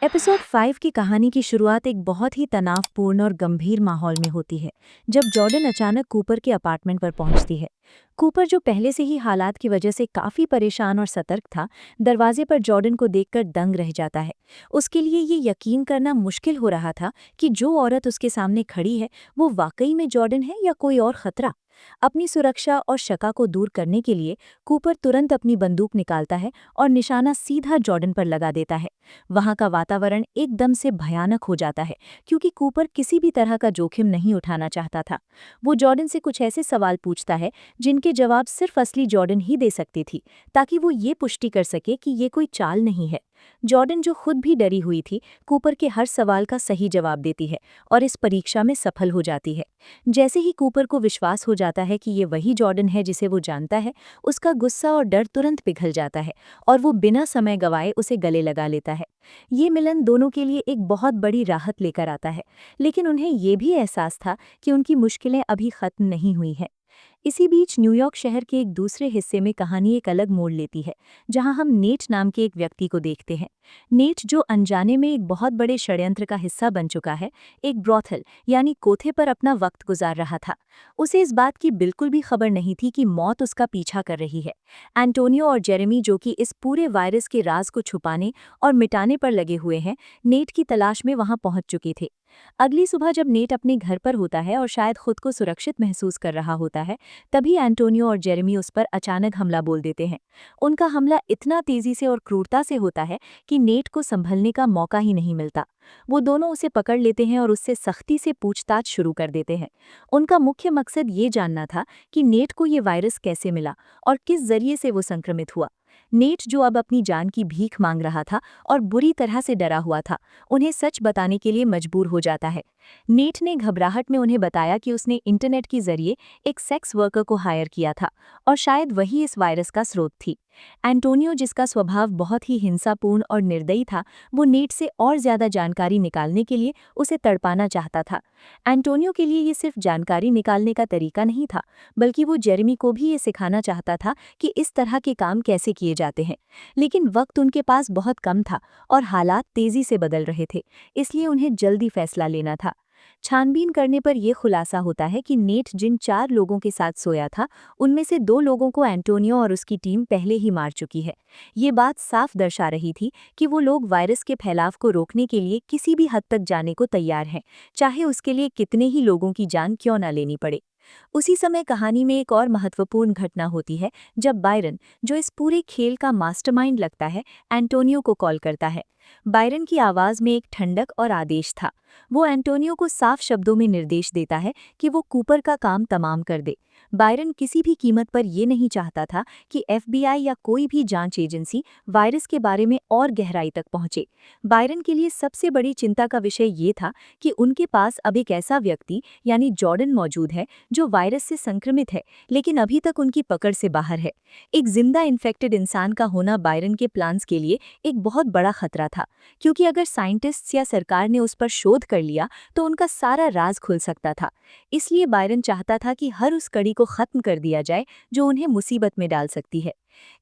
Episode 5 की कहानी की शुरुआत एक बहुत ही तनावपूर्ण और गंभीर माहौल में होती है जब जॉर्डन अचानक कूपर के अपार्टमेंट पर पहुंचती है। कूपर जो पहले से ही हालात की वजह से काफी परेशान और सतर्क था, दरवाजे पर जॉर्डन को देखकर दंग रह जाता है। उसके लिए ये यकीन करना मुश्किल हो रहा था कि जो औरत उसके सामने खड़ी है वो वाकई में जॉर्डन है या कोई और खतरा। अपनी सुरक्षा और शका को दूर करने के लिए कूपर तुरंत अपनी बंदूक निकालता है और निशाना सीधा जॉर्डन पर लगा देता है। वहां का वातावरण एकदम से भयानक हो जाता है क्योंकि कूपर किसी भी तरह का जोखिम नहीं उठाना चाहता था। वो जॉर्डन से कुछ ऐसे सवाल पूछता है जिनके जवाब सिर्फ असली जॉर्डन ही दे सकती थी, ताकि वो ये पुष्टि कर सके कि ये कोई चाल नहीं है। जॉर्डन जो खुद भी डरी हुई थी, कूपर के हर सवाल का सही जवाब देती है और इस परीक्षा में सफल हो जाती है। जैसे ही कूपर को विश्वास हो जाता है कि ये वही जॉर्डन है जिसे वो जानता है, उसका गुस्सा और डर तुरंत पिघल जाता है और वो बिना समय गवाए उसे गले लगा लेता है। ये मिलन दोनों के लिए एक बहुत बड़ी राहत लेकर आता है, लेकिन उन्हें ये भी एहसास था कि उनकी मुश्किलें अभी खत्म नहीं हुई हैं। इसी बीच न्यूयॉर्क शहर के एक दूसरे हिस्से में कहानी एक अलग मोड़ लेती है, जहां हम नेट नाम के एक व्यक्ति को देखते हैं। नेट, जो अनजाने में एक बहुत बड़े षड्यंत्र का हिस्सा बन चुका है, एक ब्रॉथल यानी कोठे पर अपना वक्त गुजार रहा था। उसे इस बात की बिल्कुल भी खबर नहीं थी कि मौत उसका पीछा कर रही है। एंटोनियो और जेरेमी, जो कि इस पूरे वायरस के राज को छुपाने और मिटाने पर लगे हुए हैं, नेट की तलाश में वहां पहुंच चुके थे। अगली सुबह जब नेट अपने घर पर होता है और शायद खुद को सुरक्षित महसूस कर रहा होता है, तभी एंटोनियो और जेरेमी उस पर अचानक हमला बोल देते हैं। उनका हमला इतना तेजी से और क्रूरता से होता है कि नेट को संभलने का मौका ही नहीं मिलता। वो दोनों उसे पकड़ लेते हैं और उससे सख्ती से पूछताछ शुरू कर देते हैं। उनका मुख्य मकसद ये जानना था कि नेट को ये वायरस कैसे मिला और किस जरिए से वो संक्रमित हुआ। नेट, जो अब अपनी जान की भीख मांग रहा था और बुरी तरह से डरा हुआ था, उन्हें सच बताने के लिए मजबूर हो जाता है। नेट ने घबराहट में उन्हें बताया कि उसने इंटरनेट के जरिए एक सेक्स वर्कर को हायर किया था और शायद वही इस वायरस का स्रोत थी। एंटोनियो, जिसका स्वभाव बहुत ही हिंसापूर्ण और निर्दयी था, वो नेट से और ज्यादा जानकारी निकालने के लिए उसे तड़पाना चाहता था। एंटोनियो के लिए ये सिर्फ जानकारी निकालने का तरीका नहीं था, बल्कि वो जेरेमी को भी ये सिखाना चाहता था कि इस तरह के काम कैसे किए जाते हैं। लेकिन वक्त उनके पास बहुत कम था और हालात तेजी से बदल रहे थे, इसलिए उन्हें जल्दी फैसला लेना था। छानबीन करने पर यह खुलासा होता है कि नेट जिन 4 लोगों के साथ सोया था, उनमें से 2 लोगों को एंटोनियो और उसकी टीम पहले ही मार चुकी है। ये बात साफ दर्शा रही थी कि वो लोग वायरस के फैलाव को रोकने के लिए किसी भी हद तक जाने को तैयार हैं, चाहे उसके लिए कितने ही लोगों की जान क्यों न लेनी पड़े। उसी समय कहानी में एक और महत्वपूर्ण घटना होती है जब बायरन, जो इस पूरे खेल का मास्टरमाइंड लगता है, एंटोनियो को कॉल करता है। बायरन की आवाज में एक ठंडक और आदेश था। वो एंटोनियो को साफ शब्दों में निर्देश देता है कि वो कूपर का काम तमाम कर दे। बायरन किसी भी कीमत पर ये नहीं चाहता था कि एफबीआई या कोई भी जांच एजेंसी वायरस के बारे में और गहराई तक पहुंचे। बायरन के लिए सबसे बड़ी चिंता का विषय ये था कि उनके पास अब एक ऐसा व्यक्ति यानी जॉर्डन मौजूद है जो वायरस से संक्रमित है, लेकिन अभी तक उनकी पकड़ से बाहर है। एक जिंदा इन्फेक्टेड इंसान का होना बायरन के प्लान्स के लिए एक बहुत बड़ा खतरा था, क्योंकि अगर साइंटिस्ट्स या सरकार ने उस पर शोध कर लिया तो उनका सारा राज खुल सकता था। इसलिए बायरन चाहता था कि हर उस कड़ी को खत्म कर दिया जाए जो उन्हें मुसीबत में डाल सकती है।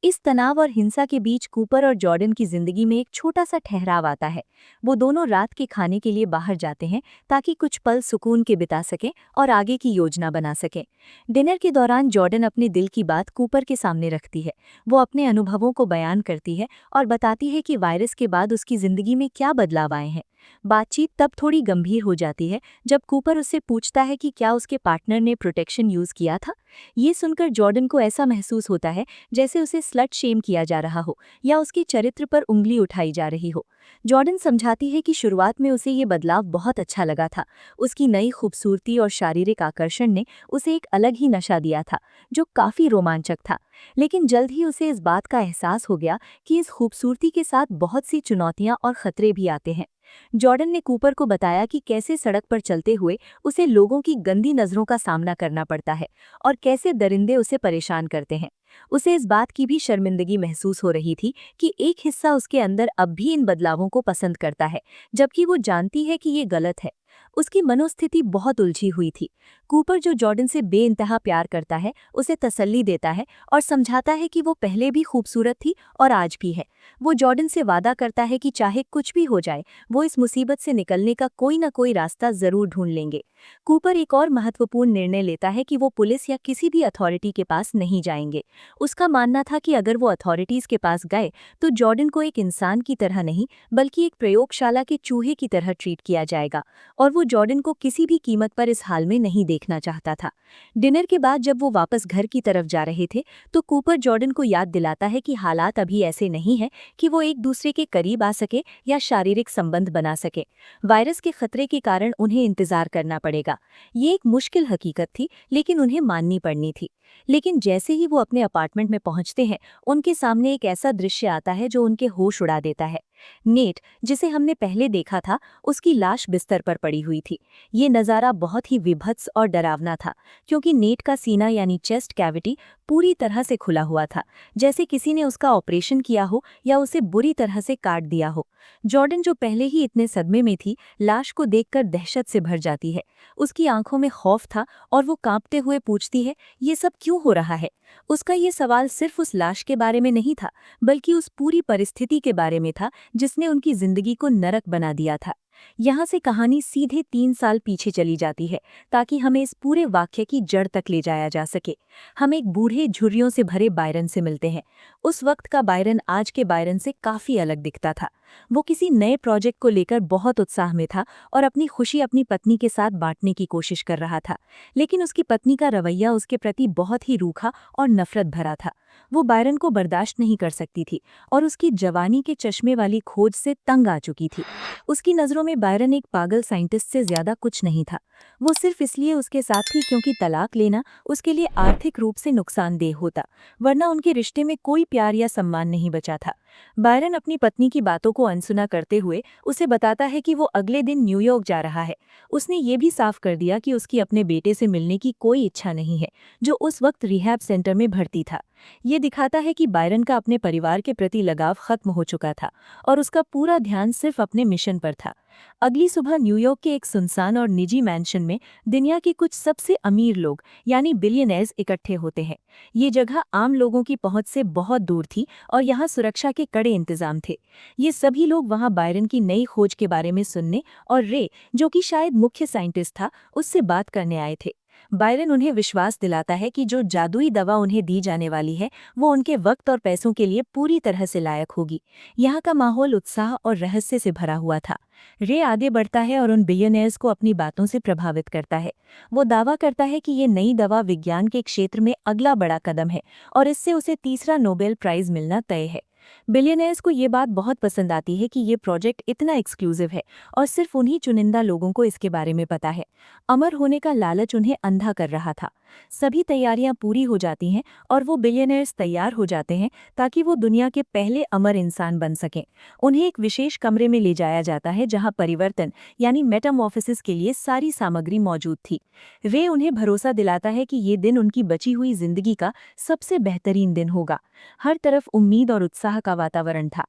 इस तनाव और हिंसा के बीच कूपर और जॉर्डन की जिंदगी में एक छोटा सा ठहराव आता है। वो दोनों रात के खाने के लिए बाहर जाते हैं ताकि कुछ पल सुकून के बिता सकें और आगे की योजना बना सकें। डिनर के दौरान जॉर्डन अपने दिल की बात कूपर के सामने रखती है। वो अपने अनुभवों को बयान करती है और बताती है कि वायरस के बाद उसकी जिंदगी में क्या बदलाव आए हैं। बातचीत तब थोड़ी गंभीर हो जाती है जब कूपर उससे पूछता है कि क्या उसके पार्टनर ने प्रोटेक्शन यूज किया था। ये सुनकर जॉर्डन को ऐसा महसूस होता है जैसे उसे स्लट शेम किया जा रहा हो या उसके चरित्र पर उंगली उठाई जा रही हो। जॉर्डन समझाती है कि शुरुआत में उसे ये बदलाव बहुत अच्छा लगा था। उसकी नई खूबसूरती और शारीरिक आकर्षण ने उसे एक अलग ही नशा दिया था, जो काफी रोमांचक था। लेकिन जल्द ही उसे इस बात का एहसास हो गया कि इस खूबसूरती के साथ बहुत सी चुनौतियां और खतरे भी आते हैं। जॉर्डन ने कूपर को बताया कि कैसे सड़क पर चलते हुए उसे लोगों की गंदी नजरों का सामना करना पड़ता है और कैसे दरिंदे उसे परेशान करते हैं। उसे इस बात की भी शर्मिंदगी महसूस हो रही थी कि एक हिस्सा उसके अंदर अब भी इन बदलावों को पसंद करता है, जबकि वो जानती है कि ये गलत है। उसकी मनोस्थिति बहुत उलझी हुई थी। कूपर जो जॉर्डन से बेइंतहा प्यार करता है, उसे तसल्ली देता है और समझाता है कि वो पहले भी खूबसूरत थी और आज भी है। वो जॉर्डन से वादा करता है कि चाहे कुछ भी हो जाए, वो इस मुसीबत से निकलने का कोई ना कोई रास्ता जरूर ढूंढ लेंगे। कूपर एक और महत्वपूर्ण निर्णय लेता है कि वो पुलिस या किसी भी अथॉरिटी के पास नहीं जाएंगे। उसका मानना था कि अगर वो अथॉरिटीज के पास गए तो जॉर्डन को एक इंसान की तरह नहीं, बल्कि एक प्रयोगशाला के चूहे की तरह ट्रीट किया जाएगा, और वो जॉर्डन को किसी भी कीमत पर इस हाल में नहीं देखना चाहता था। डिनर के बाद जब वो वापस घर की तरफ जा रहे थे, तो कूपर जॉर्डन को याद दिलाता है कि हालात अभी ऐसे नहीं हैं कि वो एक दूसरे के करीब आ सके या शारीरिक संबंध बना सके। वायरस के खतरे के कारण उन्हें इंतजार करना पड़ेगा। ये एक मुश्किल हकीकत थी, लेकिन उन्हें माननी पड़नी थी। लेकिन जैसे ही वो अपने अपार्टमेंट में पहुंचते हैं, उनके सामने एक ऐसा दृश्य आता है जो उनके होश उड़ा देता है। नेट, जिसे हमने पहले देखा था, उसकी लाश बिस्तर पर पड़ी हुई थी। ये नज़ारा बहुत ही विभत्स और डरावना था, क्योंकि नेट का सीना यानी चेस्ट कैविटी पूरी तरह से खुला हुआ था, जैसे किसी ने उसका ऑपरेशन किया हो या उसे बुरी तरह से काट दिया हो। जॉर्डन, जो पहले ही इतने सदमे में थी, लाश को देखकर दहशत से भर जाती है। उसकी आंखों में खौफ था और वो कांपते हुए पूछती है, ये सब क्यों हो रहा है? उसका ये सवाल सिर्फ उस लाश के बारे में नहीं था, बल्कि उस पूरी परिस्थिति के बारे में था जिसने उनकी जिंदगी को नरक बना दिया था। यहाँ से कहानी सीधे 3 साल पीछे चली जाती है, ताकि हमें इस पूरे वाक्य की जड़ तक ले जाया जा सके। हम एक बूढ़े झुर्रियों से भरे बायरन से मिलते हैं। उस वक्त का बायरन आज के बायरन से काफी अलग दिखता था। वो किसी नए प्रोजेक्ट को लेकर बहुत उत्साह में था और अपनी खुशी अपनी पत्नी के साथ बांटने की कोशिश कर रहा था। लेकिन उसकी पत्नी का रवैया उसके प्रति बहुत ही रूखा और नफरत भरा था। वो बायरन को बर्दाश्त नहीं कर सकती थी और उसकी जवानी के चश्मे वाली खोज से तंग आ चुकी थी। उसकी नज़रों में बायरन एक पागल साइंटिस्ट से ज्यादा कुछ नहीं था। वो सिर्फ इसलिए उसके साथ थी क्योंकि तलाक लेना उसके लिए आर्थिक रूप से नुकसानदेह होता, वरना उनके रिश्ते में कोई प्यार या सम्मान नहीं बचा था। बायरन अपनी पत्नी की बातों को अनसुना करते हुए उसे बताता है कि वो अगले दिन न्यूयॉर्क जा रहा है। उसने ये भी साफ कर दिया कि उसकी अपने बेटे से मिलने की कोई इच्छा नहीं है, जो उस वक्त रिहैब सेंटर में भर्ती था। ये दिखाता है कि बायरन का अपने परिवार के प्रति लगाव खत्म हो चुका था और उसका पूरा ध्यान सिर्फ अपने मिशन पर था। अगली सुबह न्यूयॉर्क के एक सुनसान और निजी मैंशन में दुनिया के कुछ सबसे अमीर लोग यानी बिलियनर्स इकट्ठे होते हैं। ये जगह आम लोगों की पहुंच से बहुत दूर थी और यहाँ सुरक्षा के कड़े इंतजाम थे। ये सभी लोग वहाँ बायरन की नई खोज के बारे में सुनने और रे, जो कि शायद मुख्य साइंटिस्ट था, उससे बात करने आए थे। बायरन उन्हें विश्वास दिलाता है कि जो जादुई दवा उन्हें दी जाने वाली है, वो उनके वक्त और पैसों के लिए पूरी तरह से लायक होगी। यहाँ का माहौल उत्साह और रहस्य से भरा हुआ था। रे आगे बढ़ता है और उन बिलियनर्स को अपनी बातों से प्रभावित करता है। वो दावा करता है कि ये नई दवा विज्ञान के क्षेत्र में अगला बड़ा कदम है और इससे उसे तीसरा नोबेल प्राइज मिलना तय है। बिलियनर्स को ये बात बहुत पसंद आती है कि ये प्रोजेक्ट इतना एक्सक्लूसिव है और सिर्फ उन्हीं चुनिंदा लोगों को इसके बारे में पता है। अमर होने का लालच उन्हें अंधा कर रहा था। सभी तैयारियां पूरी हो जाती हैं और वो बिलियनर्स तैयार हो जाते हैं ताकि वो दुनिया के पहले अमर इंसान बन सकें। उन्हें एक विशेष कमरे में ले जाया जाता है जहां परिवर्तन यानी मेटामॉर्फोसिस के लिए सारी सामग्री मौजूद थी। रे उन्हें भरोसा दिलाता है कि ये दिन उनकी बची हुई जिंदगी का सबसे बेहतरीन दिन होगा। हर तरफ उम्मीद और उत्साह का वातावरण था।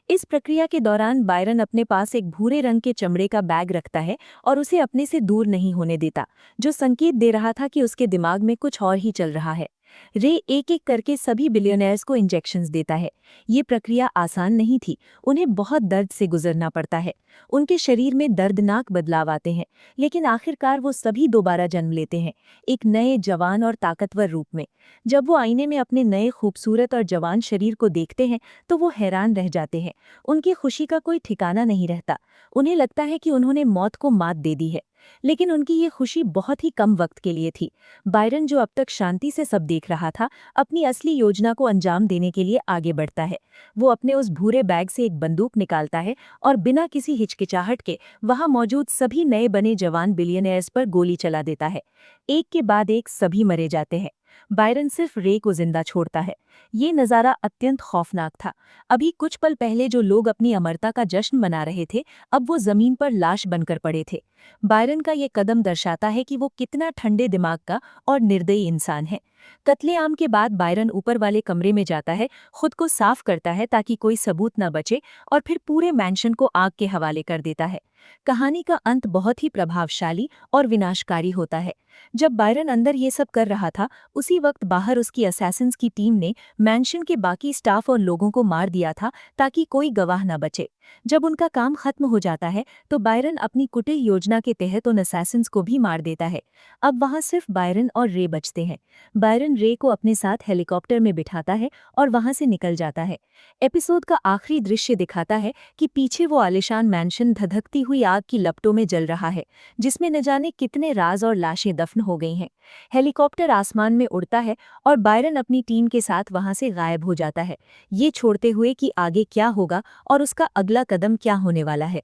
इस प्रक्रिया के दौरान बायरन अपने पास एक भूरे रंग के चमड़े का बैग रखता है और उसे अपने से दूर नहीं होने देता, जो संकेत दे रहा था कि उसके दिमाग में कुछ और ही चल रहा है। रे एक एक करके सभी बिलियनर्स को इंजेक्शंस देता है। ये प्रक्रिया आसान नहीं थी, उन्हें बहुत दर्द से गुजरना पड़ता है। उनके शरीर में दर्दनाक बदलाव आते हैं, लेकिन आखिरकार वो सभी दोबारा जन्म लेते हैं, एक नए जवान और ताकतवर रूप में। जब वो आईने में अपने नए खूबसूरत और जवान शरीर को देखते हैं तो वो हैरान रह जाते हैं। उनकी खुशी का कोई ठिकाना नहीं रहता। उन्हें लगता है कि उन्होंने मौत को मात दे दी है। लेकिन उनकी ये खुशी बहुत ही कम वक्त के लिए थी। बायरन, जो अब तक शांति से सब देख रहा था, अपनी असली योजना को अंजाम देने के लिए आगे बढ़ता है। वो अपने उस भूरे बैग से एक बंदूक निकालता है और बिना किसी हिचकिचाहट के वहां मौजूद सभी नए बने जवान बिलियनर्स पर गोली चला देता है। एक के बाद एक सभी मरे जाते हैं। बायरन सिर्फ रे को जिंदा छोड़ता है। ये नज़ारा अत्यंत खौफनाक था। अभी कुछ पल पहले जो लोग अपनी अमरता का जश्न मना रहे थे, अब वो जमीन पर लाश बनकर पड़े थे। बायरन का ये कदम दर्शाता है कि वो कितना ठंडे दिमाग का और निर्दयी इंसान है। कत्लेआम के बाद बायरन ऊपर वाले कमरे में जाता है, खुद को साफ करता है ताकि कोई सबूत न बचे और फिर पूरे मैंशन को आग के हवाले कर देता है। कहानी का अंत बहुत ही प्रभावशाली और विनाशकारी होता है। जब बायरन अंदर ये सब कर रहा था, उसी वक्त बाहर उसकी असैसिन्स की टीम ने मैंशन के बाकी स्टाफ और लोगों को मार दिया था ताकि कोई गवाह न बचे। जब उनका काम खत्म हो जाता है तो बायरन अपनी कुटिल योजना के तहत उन असैसिन्स को भी मार देता है। अब वहां सिर्फ बायरन और रे बचते हैं। बायरन रे को अपने साथ हेलीकॉप्टर में बिठाता है और वहां से निकल जाता है। एपिसोड का आखिरी दृश्य दिखाता है कि पीछे वो आलिशान मैंशन धधकती हुई आग की लपटों में जल रहा है, जिसमें न जाने कितने राज और लाशें दफन हो गई हैं। हेलीकॉप्टर आसमान में उड़ता है और बायरन अपनी टीम के साथ वहां से गायब हो जाता है, ये छोड़ते हुए कि आगे क्या होगा और उसका अगला कदम क्या होने वाला है।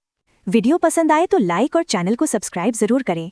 वीडियो पसंद आए तो लाइक और चैनल को सब्सक्राइब जरूर करें।